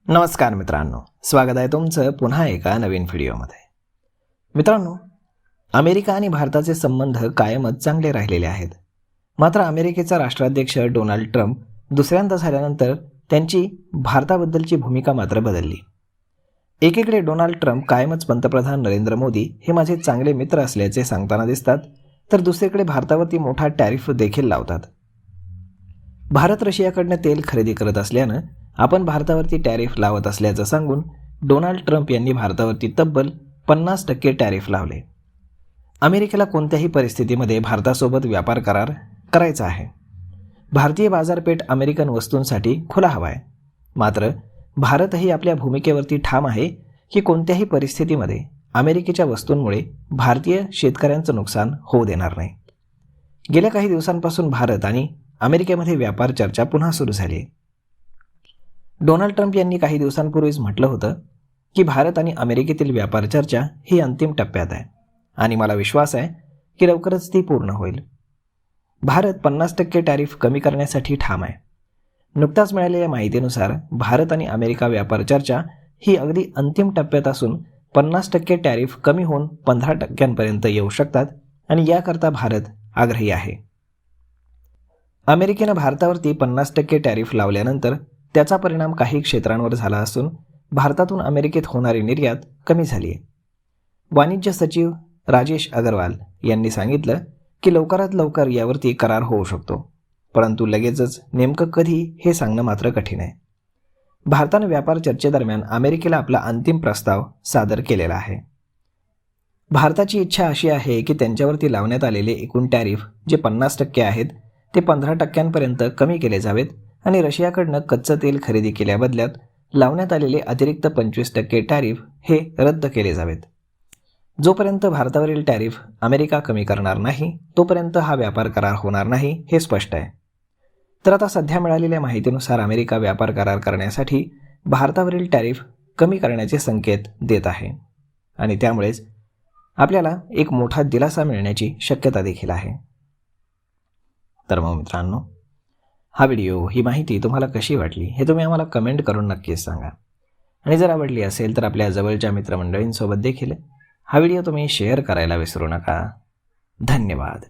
नमस्कार मित्रांनो, स्वागत आहे तुमचं पुन्हा एका नवीन व्हिडिओमध्ये. मित्रांनो, अमेरिका आणि भारताचे संबंध कायमच चांगले राहिलेले आहेत. मात्र अमेरिकेचा राष्ट्राध्यक्ष डोनाल्ड ट्रम्प दुसऱ्यांदा झाल्यानंतर त्यांची भारताबद्दलची भूमिका मात्र बदलली. एकीकडे डोनाल्ड ट्रम्प कायमच पंतप्रधान नरेंद्र मोदी हे माझे चांगले मित्र असल्याचे सांगताना दिसतात, तर दुसरीकडे भारतावरती मोठा टॅरिफ देखील लावतात. भारत रशियाकडनं तेल खरेदी करत असल्यानं आपण भारतावरती टॅरिफ लावत असल्याचं सांगून डोनाल्ड ट्रम्प यांनी भारतावरती तब्बल 50% टॅरिफ लावले. अमेरिकेला कोणत्याही परिस्थितीमध्ये भारतासोबत व्यापार करार करायचा आहे. भारतीय बाजारपेठ अमेरिकन वस्तूंसाठी खुला हवा आहे. मात्र भारतही आपल्या भूमिकेवरती ठाम आहे की कोणत्याही परिस्थितीमध्ये अमेरिकेच्या वस्तूंमुळे भारतीय शेतकऱ्यांचं नुकसान होऊ देणार नाही. गेल्या काही दिवसांपासून भारत आणि अमेरिकेमध्ये व्यापार चर्चा पुन्हा सुरू झाली आहे. डोनाल्ड ट्रम्प यांनी काही दिवसांपूर्वीच म्हटलं होतं की भारत आणि अमेरिकेतील व्यापार चर्चा ही अंतिम टप्प्यात आहे आणि मला विश्वास आहे की लवकरच ती पूर्ण होईल. भारत 50% टॅरिफ कमी करण्यासाठी ठाम आहे. नुकताच मिळालेल्या माहितीनुसार भारत आणि अमेरिका व्यापार चर्चा ही अगदी अंतिम टप्प्यात असून 50% टॅरिफ कमी होऊन 15% येऊ शकतात आणि याकरता भारत आग्रही आहे. अमेरिकेनं भारतावरती 50% टॅरिफ लावल्यानंतर त्याचा परिणाम काही क्षेत्रांवर झाला असून भारतातून अमेरिकेत होणारी निर्यात कमी झाली आहे. वाणिज्य सचिव राजेश अगरवाल यांनी सांगितलं की लवकरात लवकर यावरती करार होऊ शकतो, परंतु लगेचच नेमकं कधी हे सांगणं मात्र कठीण आहे. भारतानं व्यापार चर्चेदरम्यान अमेरिकेला आपला अंतिम प्रस्ताव सादर केलेला आहे. भारताची इच्छा अशी आहे की त्यांच्यावरती लावण्यात आलेले एकूण टॅरिफ जे 50% आहेत ते 15% कमी केले जावेत आणि रशियाकडनं कच्चं तेल खरेदी केल्याबदल्यात लावण्यात आलेले अतिरिक्त 25% टॅरिफ हे रद्द केले जावेत. जोपर्यंत भारतावरील टॅरिफ अमेरिका कमी करणार नाही तोपर्यंत हा व्यापार करार होणार नाही हे स्पष्ट आहे. तर आता सध्या मिळालेल्या माहितीनुसार अमेरिका व्यापार करार करण्यासाठी भारतावरील टॅरिफ कमी करण्याचे संकेत देत आहे आणि त्यामुळेच आपल्याला एक मोठा दिलासा मिळण्याची शक्यता देखील आहे. तर मग मित्रांनो, हा व्हिडिओ, ही माहिती तुम्हाला कशी वाटली हे तुम्ही आम्हाला कमेंट करून नक्कीच सांगा. आणि जर आवडली असेल तर आपल्या जवळच्या मित्रमंडळींसोबत देखील हा व्हिडिओ तुम्ही शेअर करायला विसरू नका. धन्यवाद.